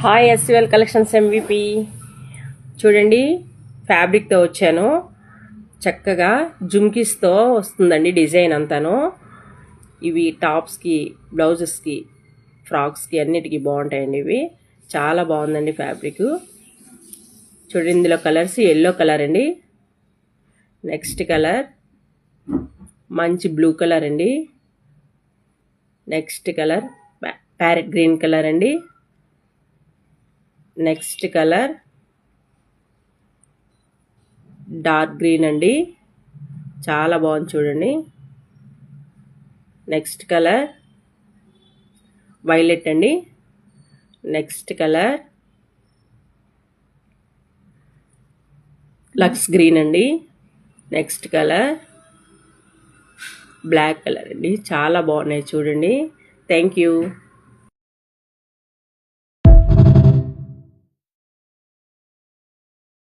Hi ఎస్వెల్ collections MVP చూడండి, ఫ్యాబ్రిక్తో వచ్చాను. చక్కగా జుమ్కీస్తో వస్తుందండి డిజైన్ అంతాను. ఇవి టాప్స్కి, బ్లౌజెస్కి, ఫ్రాక్స్కి అన్నిటికీ బాగుంటాయండి. ఇవి చాలా బాగుందండి ఫ్యాబ్రిక్. చూడండి, ఇందులో కలర్స్ ఎల్లో కలర్ అండి, నెక్స్ట్ కలర్ మంచి బ్లూ కలర్ అండి, next colour parrot green colour అండి, నెక్స్ట్ కలర్ డార్క్ గ్రీన్ అండి, చాలా బాగుంది చూడండి. నెక్స్ట్ కలర్ వైలెట్ అండి, నెక్స్ట్ కలర్ లక్స్ గ్రీన్ అండి, నెక్స్ట్ కలర్ బ్లాక్ కలర్ అండి. చాలా బాగున్నాయి చూడండి. Thank you.